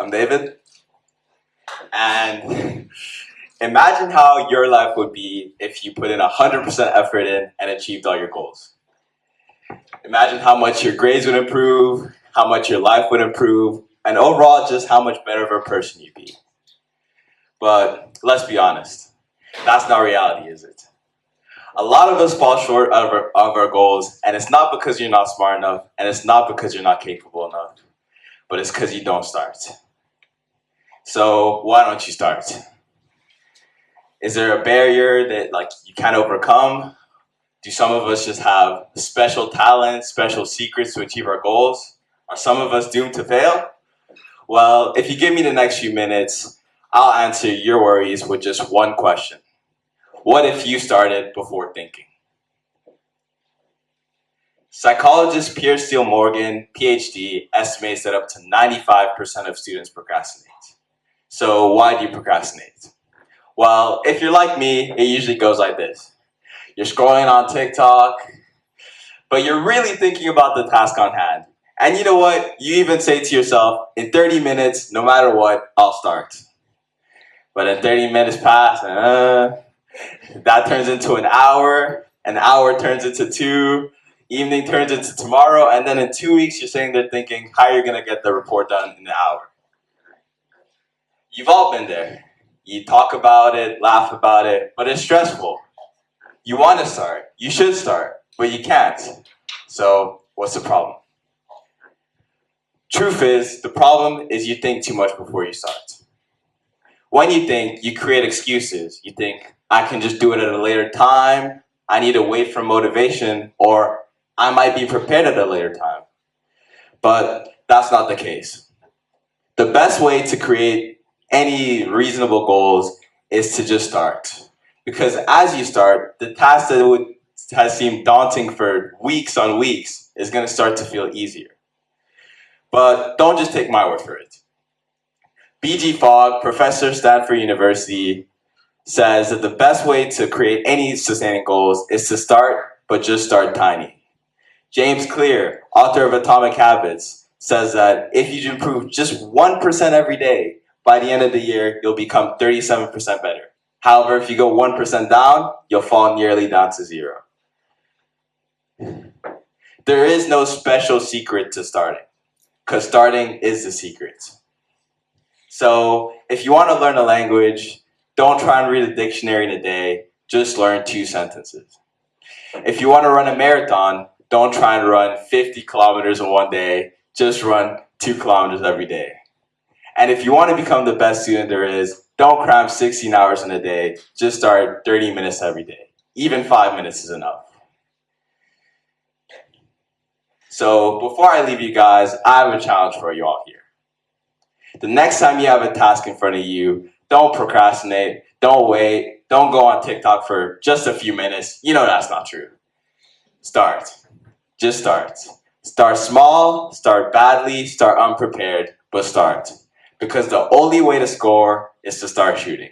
I'm David. And imagine how your life would be if you put in 100% effort in and achieved all your goals. Imagine how much your grades would improve, how much your life would improve, and overall just how much better of a person you'd be. But let's be honest, that's not reality, is it? A lot of us fall short of our goals, and it's not because you're not smart enough, and it's not because you're not capable enough, but it's because you don't start. So why don't you start? Is there a barrier that you can't overcome? Do some of us just have special talents, special secrets to achieve our goals? Are some of us doomed to fail? Well, if you give me the next few minutes, I'll answer your worries with just one question. What if you started before thinking? Psychologist Piers Steele Morgan, PhD, estimates that up to 95% of students procrastinate. So why do you procrastinate? Well, if you're like me, it usually goes like this. You're scrolling on TikTok, but you're really thinking about the task on hand. And you know what? You even say to yourself, in 30 minutes, no matter what, I'll start. But then 30 minutes pass, that turns into an hour turns into 2, evening turns into tomorrow, and then in 2 weeks you're sitting there thinking how you're going to get the report done in an hour. You've all been there. You talk about it, laugh about it, but it's stressful. You want to start, you should start, but you can't. So what's the problem? Truth is, the problem is you think too much before you start. When you think, you create excuses. You think, I can just do it at a later time, I need to wait for motivation, or I might be prepared at a later time. But that's not the case. The best way to create any reasonable goals is to just start. Because as you start, the task that has seemed daunting for weeks on weeks is going to start to feel easier. But don't just take my word for it. B.G. Fogg, professor at Stanford University, says that the best way to create any sustaining goals is to start, but just start tiny. James Clear, author of Atomic Habits, says that if you improve just 1% every day, by the end of the year, you'll become 37% better. However, if you go 1% down, you'll fall nearly down to 0. There is no special secret to starting, because starting is the secret. So if you want to learn a language, don't try and read a dictionary in a day, just learn 2 sentences. If you want to run a marathon, don't try and run 50 kilometers in one day, just run 2 kilometers every day. And if you want to become the best student there is, don't cram 16 hours in a day, just start 30 minutes every day. Even 5 minutes is enough. So before I leave you guys, I have a challenge for you all here. The next time you have a task in front of you, don't procrastinate, don't wait, don't go on TikTok for just a few minutes. You know that's not true. Start. Just start. Start small, start badly, start unprepared, but start. Because the only way to score is to start shooting.